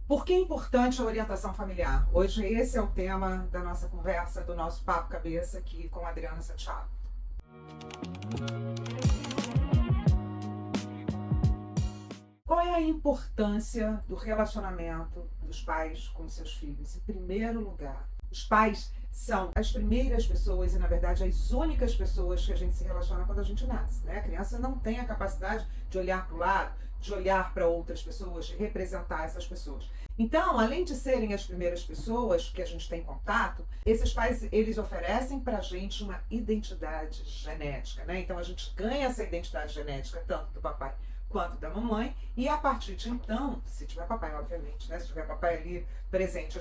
Por que é importante a orientação familiar? Hoje esse é o tema da nossa conversa, do nosso papo cabeça aqui com a Adriana Santiago. Qual é a importância do relacionamento dos pais com seus filhos? Em primeiro lugar, os pais são as primeiras pessoas e, na verdade, as únicas pessoas que a gente se relaciona quando a gente nasce, né? A criança não tem a capacidade de olhar para o lado, de olhar para outras pessoas, de representar essas pessoas. Então, além de serem as primeiras pessoas que a gente tem contato, esses pais, eles oferecem para a gente uma identidade genética, né? Então, a gente ganha essa identidade genética tanto do papai quanto da mamãe, e a partir de então, se tiver papai, obviamente, né? Se tiver papai ali presente,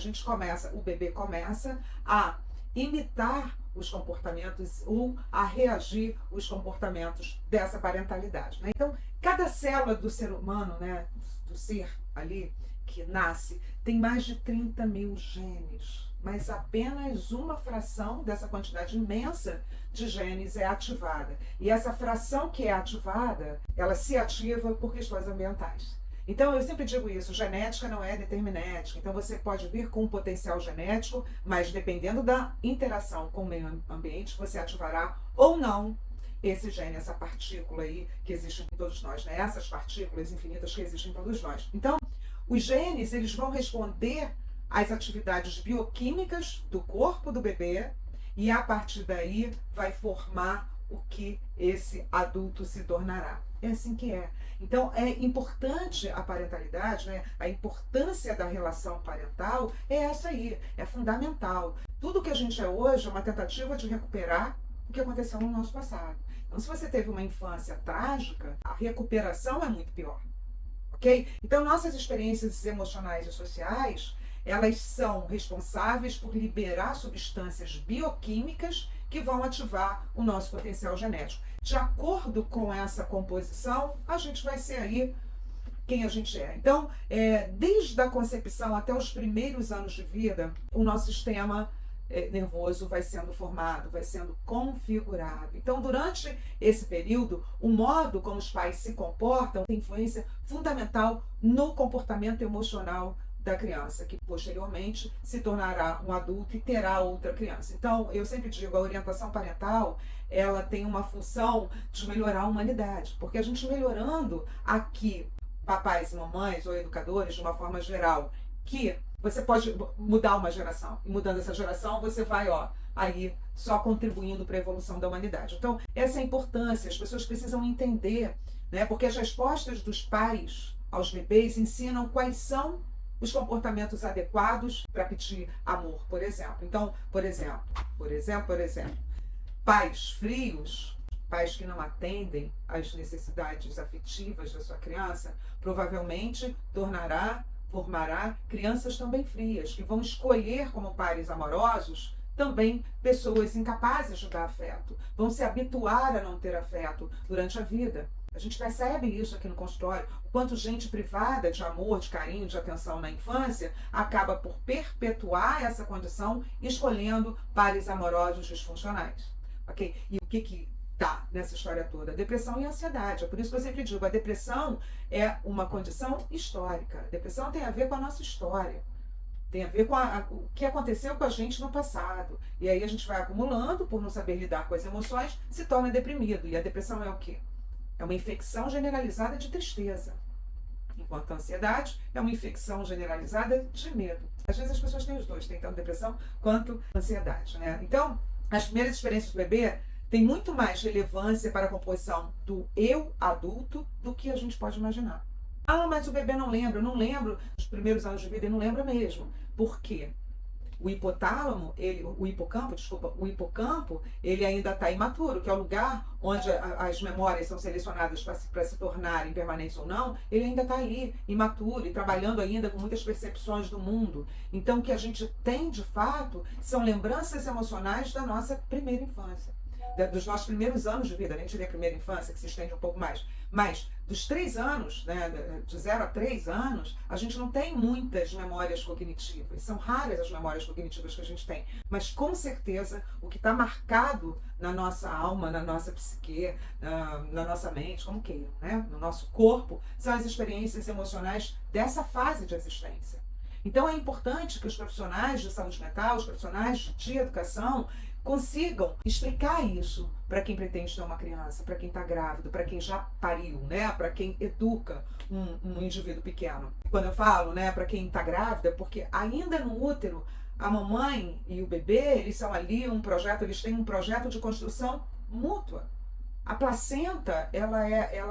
o bebê começa a imitar os comportamentos ou a reagir os comportamentos dessa parentalidade, né? Então, cada célula do ser humano, né, do ser ali que nasce, tem mais de 30 mil genes, mas apenas uma fração dessa quantidade imensa de genes é ativada. E essa fração que é ativada, ela se ativa por questões ambientais. Então, eu sempre digo isso, genética não é determinética. Então, você pode vir com um potencial genético, mas dependendo da interação com o meio ambiente, você ativará ou não esse gene, essa partícula aí que existe em todos nós, né? Essas partículas infinitas que existem em todos nós. Então, os genes, eles vão responder às atividades bioquímicas do corpo do bebê e, a partir daí, vai formar o que esse adulto se tornará. É assim que é. Então, é importante a parentalidade, né? A importância da relação parental é essa aí, é fundamental. Tudo que a gente é hoje é uma tentativa de recuperar o que aconteceu no nosso passado. Então, se você teve uma infância trágica, a recuperação é muito pior. Ok? Então, nossas experiências emocionais e sociais, elas são responsáveis por liberar substâncias bioquímicas que vão ativar o nosso potencial genético. De acordo com essa composição, a gente vai ser aí quem a gente é. Então, desde a concepção até os primeiros anos de vida, o nosso sistema nervoso vai sendo formado, vai sendo configurado. Então, durante esse período, o modo como os pais se comportam tem influência fundamental no comportamento emocional da criança, que posteriormente se tornará um adulto e terá outra criança. Então, eu sempre digo, a orientação parental, ela tem uma função de melhorar a humanidade, porque a gente melhorando aqui, papais e mamães ou educadores, de uma forma geral, que você pode mudar uma geração, e mudando essa geração, você vai, aí só contribuindo para a evolução da humanidade. Então, essa é a importância, as pessoas precisam entender, né? Porque as respostas dos pais aos bebês ensinam quais são os comportamentos adequados para pedir amor, por exemplo. Então, por exemplo, pais frios, pais que não atendem às necessidades afetivas da sua criança, provavelmente formará crianças também frias, que vão escolher como pares amorosos também pessoas incapazes de dar afeto, vão se habituar a não ter afeto durante a vida. A gente percebe isso aqui no consultório, o quanto gente privada de amor, de carinho, de atenção na infância acaba por perpetuar essa condição, escolhendo pares amorosos disfuncionais. Ok? E o que está nessa história toda? Depressão e ansiedade. É por isso que eu sempre digo, a depressão é uma condição histórica. A depressão tem a ver com a nossa história. Tem a ver com o que aconteceu com a gente no passado. E aí a gente vai acumulando, por não saber lidar com as emoções, se torna deprimido. E a depressão é o quê? É uma infecção generalizada de tristeza. Enquanto a ansiedade é uma infecção generalizada de medo. Às vezes as pessoas têm os dois, tem tanto depressão quanto ansiedade, né? Então, as primeiras experiências do bebê têm muito mais relevância para a composição do eu adulto do que a gente pode imaginar. Ah, mas o bebê não lembra. Eu não lembro dos primeiros anos de vida, ele não lembra mesmo. Por quê? O hipocampo, ele ainda está imaturo, que é o lugar onde as memórias são selecionadas para se tornarem permanentes ou não, ele ainda está ali, imaturo, e trabalhando ainda com muitas percepções do mundo. Então, o que a gente tem, de fato, são lembranças emocionais da nossa primeira infância, dos nossos primeiros anos de vida, nem diria primeira infância, que se estende um pouco mais, mas dos 3 anos, né, de 0 a 3 anos, a gente não tem muitas memórias cognitivas. São raras as memórias cognitivas que a gente tem. Mas, com certeza, o que está marcado na nossa alma, na nossa psique, na nossa mente, como queiram, né, no nosso corpo, são as experiências emocionais dessa fase de existência. Então é importante que os profissionais de saúde mental, os profissionais de educação, consigam explicar isso para quem pretende ter uma criança, para quem está grávido, para quem já pariu, né? Para quem educa um indivíduo pequeno. Quando eu falo, né, para quem está grávida, porque ainda no útero, a mamãe e o bebê, eles são ali eles têm um projeto de construção mútua. A placenta, ela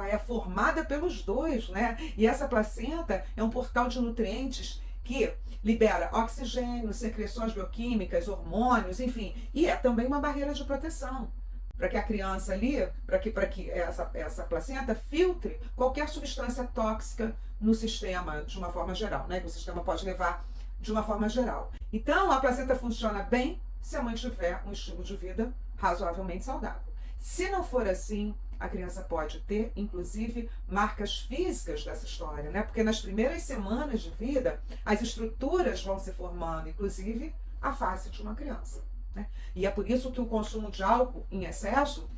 é formada pelos dois, né? E essa placenta é um portal de nutrientes que libera oxigênio, secreções bioquímicas, hormônios, enfim. E é também uma barreira de proteção. Para que a criança ali, para que essa placenta filtre qualquer substância tóxica no sistema, de uma forma geral, né? Que o sistema pode levar de uma forma geral. Então, a placenta funciona bem se a mãe tiver um estilo de vida razoavelmente saudável. Se não for assim, a criança pode ter, inclusive, marcas físicas dessa história, né? Porque nas primeiras semanas de vida, as estruturas vão se formando, inclusive a face de uma criança, né? E é por isso que o consumo de álcool em excesso,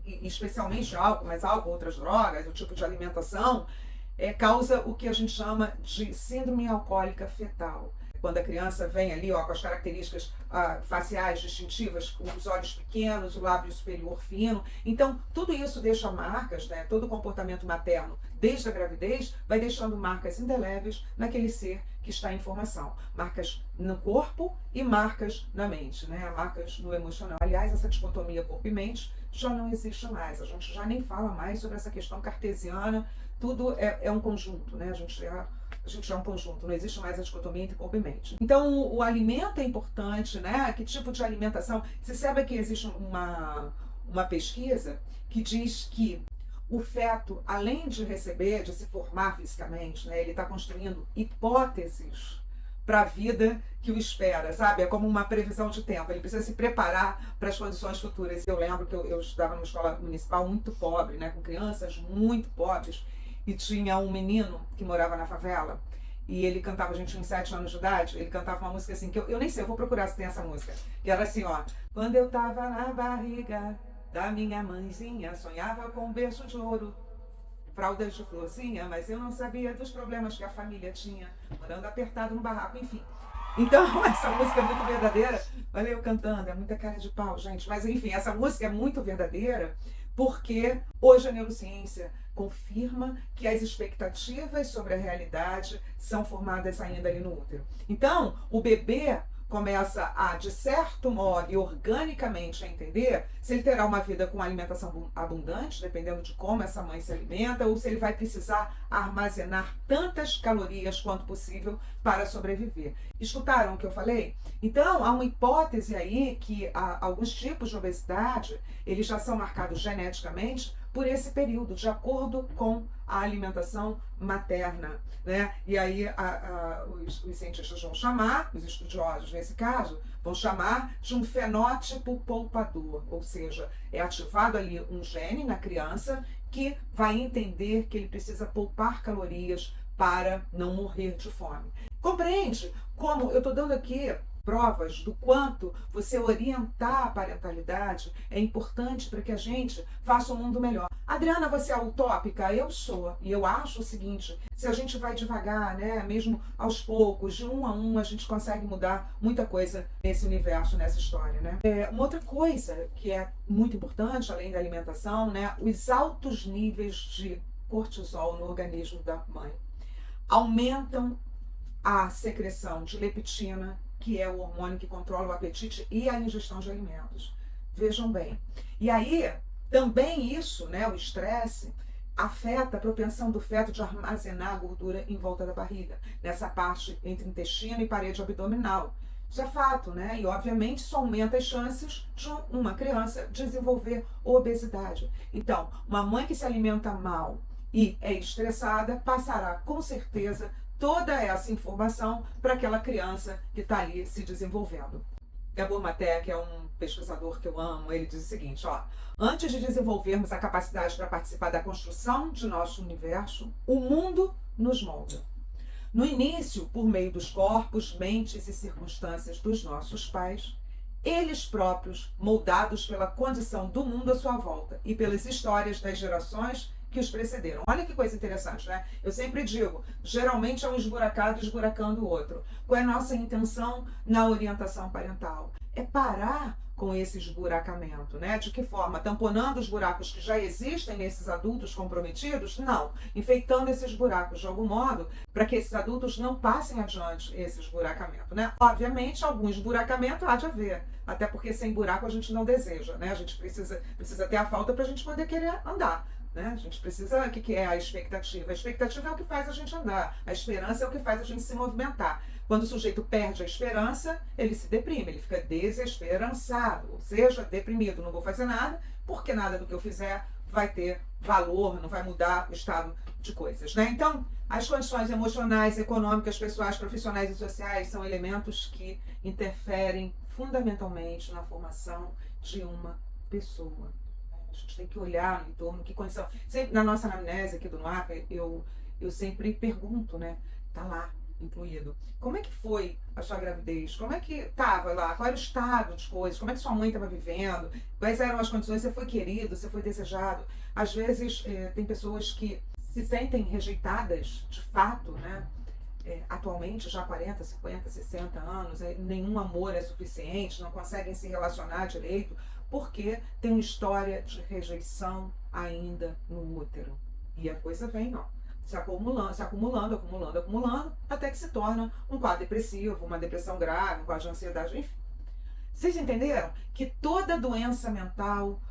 especialmente álcool, mas álcool, outras drogas, o tipo de alimentação, causa o que a gente chama de síndrome alcoólica fetal. Quando a criança vem ali, ó, com as características faciais distintivas, com os olhos pequenos, o lábio superior fino. Então, tudo isso deixa marcas, né? Todo o comportamento materno, desde a gravidez, vai deixando marcas indeléveis naquele ser que está em formação. Marcas no corpo e marcas na mente, né? Marcas no emocional. Aliás, essa dicotomia corpo e mente já não existe mais. A gente já nem fala mais sobre essa questão cartesiana. Tudo é um conjunto, né? A gente é um conjunto, não existe mais a dicotomia entre corpo e mente. Então, o alimento é importante, né? Que tipo de alimentação? Você sabe que existe uma pesquisa que diz que o feto, além de receber, de se formar fisicamente, né? Ele está construindo hipóteses para a vida que o espera, sabe? É como uma previsão de tempo. Ele precisa se preparar para as condições futuras. Eu lembro que eu estudava numa escola municipal muito pobre, né? Com crianças muito pobres. E tinha um menino que morava na favela e ele cantava, a gente tinha uns 7 anos de idade, ele cantava uma música assim, que eu nem sei, eu vou procurar se tem essa música. E era assim, ó: quando eu tava na barriga da minha mãezinha, sonhava com um berço de ouro, fraldas de florzinha, mas eu não sabia dos problemas que a família tinha, morando apertado no barraco, enfim. Então, essa música é muito verdadeira. Olha eu cantando, é muita cara de pau, gente. Mas, enfim, essa música é muito verdadeira porque hoje a neurociência confirma que as expectativas sobre a realidade são formadas ainda ali no útero. Então, o bebê começa a, de certo modo e organicamente, a entender se ele terá uma vida com alimentação abundante, dependendo de como essa mãe se alimenta, ou se ele vai precisar armazenar tantas calorias quanto possível para sobreviver. Escutaram o que eu falei? Então, há uma hipótese aí que alguns tipos de obesidade, eles já são marcados geneticamente por esse período, de acordo com a alimentação materna, né? E aí os cientistas vão chamar, os estudiosos nesse caso, vão chamar de um fenótipo poupador, ou seja, é ativado ali um gene na criança que vai entender que ele precisa poupar calorias para não morrer de fome. Compreende como eu estou dando aqui provas do quanto você orientar a parentalidade é importante para que a gente faça um mundo melhor. Adriana, você é utópica? Eu sou. E eu acho o seguinte, se a gente vai devagar, né, mesmo aos poucos, de um a um, a gente consegue mudar muita coisa nesse universo, nessa história, né? Uma outra coisa que é muito importante, além da alimentação, né, os altos níveis de cortisol no organismo da mãe aumentam a secreção de leptina, que é o hormônio que controla o apetite e a ingestão de alimentos. Vejam bem. E aí, também isso, né, o estresse, afeta a propensão do feto de armazenar a gordura em volta da barriga, nessa parte entre intestino e parede abdominal. Isso é fato, né? E obviamente isso aumenta as chances de uma criança desenvolver obesidade. Então, uma mãe que se alimenta mal e é estressada passará com certeza toda essa informação para aquela criança que está ali se desenvolvendo. Gabor Maté, que é um pesquisador que eu amo, ele diz o seguinte, ó: antes de desenvolvermos a capacidade para participar da construção de nosso universo, o mundo nos molda. No início, por meio dos corpos, mentes e circunstâncias dos nossos pais, eles próprios, moldados pela condição do mundo à sua volta e pelas histórias das gerações que os precederam. Olha que coisa interessante, né? Eu sempre digo, geralmente é um esburacado esburacando o outro. Qual é a nossa intenção na orientação parental? É parar com esse esburacamento, né? De que forma? Tamponando os buracos que já existem nesses adultos comprometidos? Não. Enfeitando esses buracos de algum modo para que esses adultos não passem adiante esse esburacamento, né? Obviamente, algum esburacamento há de haver, até porque sem buraco a gente não deseja, né? A gente precisa ter a falta para a gente poder querer andar. Né? A gente precisa. O que é a expectativa? A expectativa é o que faz a gente andar, a esperança é o que faz a gente se movimentar. Quando o sujeito perde a esperança, ele se deprime, ele fica desesperançado, ou seja, deprimido. Não vou fazer nada, porque nada do que eu fizer vai ter valor, não vai mudar o estado de coisas. Né? Então, as condições emocionais, econômicas, pessoais, profissionais e sociais são elementos que interferem fundamentalmente na formação de uma pessoa. A gente tem que olhar no entorno, que condição. Sempre, na nossa anamnese aqui do NUAP, eu sempre pergunto, né? Tá lá incluído. Como é que foi a sua gravidez? Como é que estava lá? Qual era o estado de coisas? Como é que sua mãe estava vivendo? Quais eram as condições? Você foi querido? Você foi desejado? Às vezes tem pessoas que se sentem rejeitadas de fato, né? Atualmente, já 40, 50, 60 anos, nenhum amor é suficiente, não conseguem se relacionar direito, porque tem uma história de rejeição ainda no útero. E a coisa vem, ó, se acumulando, até que se torna um quadro depressivo, uma depressão grave, um quadro de ansiedade, enfim. Vocês entenderam que toda doença mental,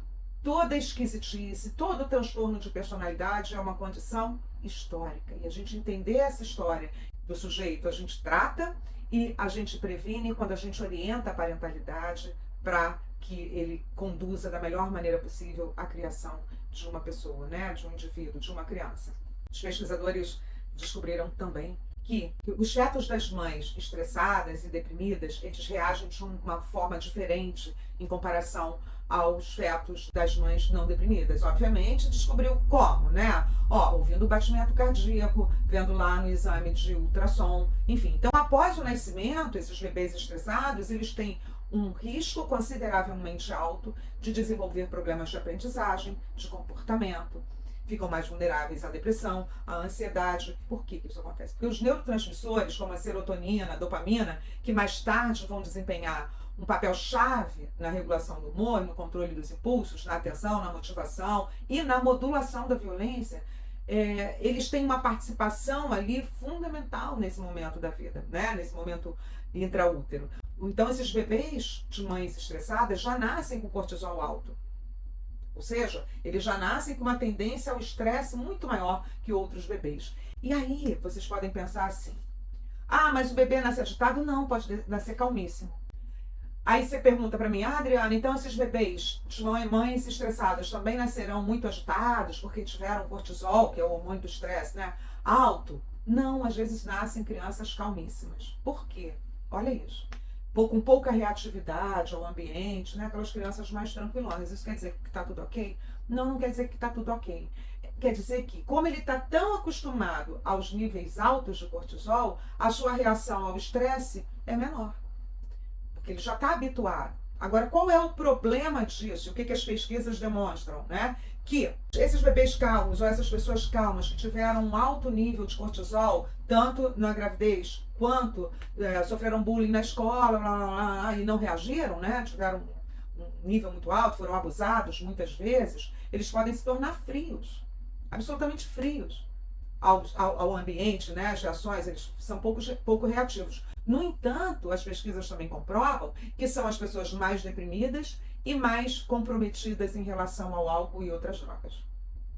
toda esquisitice, todo transtorno de personalidade é uma condição histórica. E a gente entender essa história do sujeito, a gente trata e a gente previne quando a gente orienta a parentalidade para que ele conduza da melhor maneira possível a criação de uma pessoa, né? De um indivíduo, de uma criança. Os pesquisadores descobriram também que os fetos das mães estressadas e deprimidas, eles reagem de uma forma diferente em comparação aos fetos das mães não deprimidas. Obviamente, descobriu como, né? Ouvindo o batimento cardíaco, vendo lá no exame de ultrassom, enfim. Então, após o nascimento, esses bebês estressados, eles têm um risco consideravelmente alto de desenvolver problemas de aprendizagem, de comportamento, ficam mais vulneráveis à depressão, à ansiedade. Por que isso acontece? Porque os neurotransmissores, como a serotonina, a dopamina, que mais tarde vão desempenhar um papel-chave na regulação do humor, no controle dos impulsos, na atenção, na motivação e na modulação da violência, eles têm uma participação ali fundamental nesse momento da vida, né? Nesse momento intraútero. Então, esses bebês de mães estressadas já nascem com cortisol alto. Ou seja, eles já nascem com uma tendência ao estresse muito maior que outros bebês. E aí, vocês podem pensar assim, mas o bebê nasce agitado? Não, pode nascer calmíssimo. Aí você pergunta para mim, Adriana, então esses bebês de mães estressadas também nascerão muito agitados porque tiveram cortisol, que é o hormônio do estresse, né, alto? Não, às vezes nascem crianças calmíssimas. Por quê? Olha isso. Com pouca reatividade ao ambiente, né? Aquelas crianças mais tranquilonas. Isso quer dizer que está tudo ok? Não, não quer dizer que está tudo ok. Quer dizer que, como ele está tão acostumado aos níveis altos de cortisol, a sua reação ao estresse é menor. Porque ele já está habituado. Agora, qual é o problema disso? O que as pesquisas demonstram, né? Que esses bebês calmos ou essas pessoas calmas que tiveram um alto nível de cortisol, tanto na gravidez quanto sofreram bullying na escola, e não reagiram, né? Tiveram um nível muito alto, foram abusados muitas vezes, eles podem se tornar frios, absolutamente frios ao ambiente, né? As reações, eles são pouco reativos. No entanto, as pesquisas também comprovam que são as pessoas mais deprimidas e mais comprometidas em relação ao álcool e outras drogas.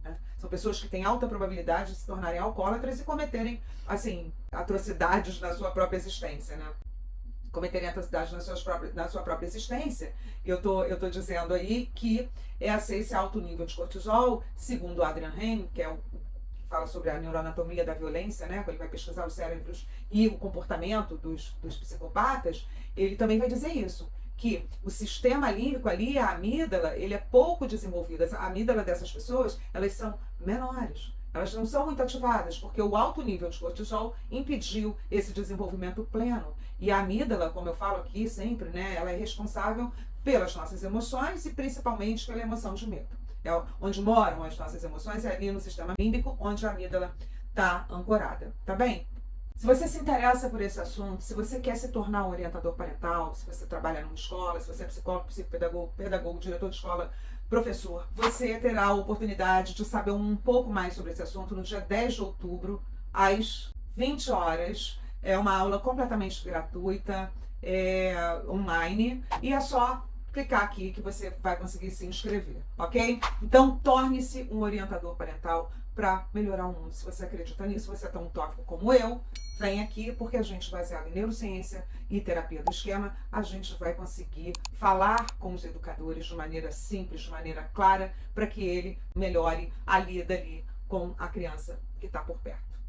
Né? São pessoas que têm alta probabilidade de se tornarem alcoólatras e cometerem, assim, atrocidades na sua própria existência, né? Cometerem atrocidades na sua própria existência. Eu tô dizendo aí que esse alto nível de cortisol, segundo Adrian Heim, que é o fala sobre a neuroanatomia da violência, né? Quando ele vai pesquisar os cérebros e o comportamento dos psicopatas, ele também vai dizer isso, que o sistema límbico ali, a amígdala, ele é pouco desenvolvido. A amígdala dessas pessoas, elas são menores. Elas não são muito ativadas, porque o alto nível de cortisol impediu esse desenvolvimento pleno. E a amígdala, como eu falo aqui sempre, né? Ela é responsável pelas nossas emoções e principalmente pela emoção de medo. É onde moram as nossas emoções, é ali no sistema límbico, onde a amígdala está ancorada, tá bem? Se você se interessa por esse assunto, se você quer se tornar um orientador parental, se você trabalha numa escola, se você é psicólogo, psicopedagogo, pedagogo, diretor de escola, professor, você terá a oportunidade de saber um pouco mais sobre esse assunto no dia 10 de outubro, às 20 horas. É uma aula completamente gratuita, online, e é só clicar aqui que você vai conseguir se inscrever, ok? Então, torne-se um orientador parental para melhorar o mundo. Se você acredita nisso, você é tão utópico como eu, vem aqui, porque a gente, baseado em neurociência e terapia do esquema, a gente vai conseguir falar com os educadores de maneira simples, de maneira clara, para que ele melhore a lida ali com a criança que está por perto.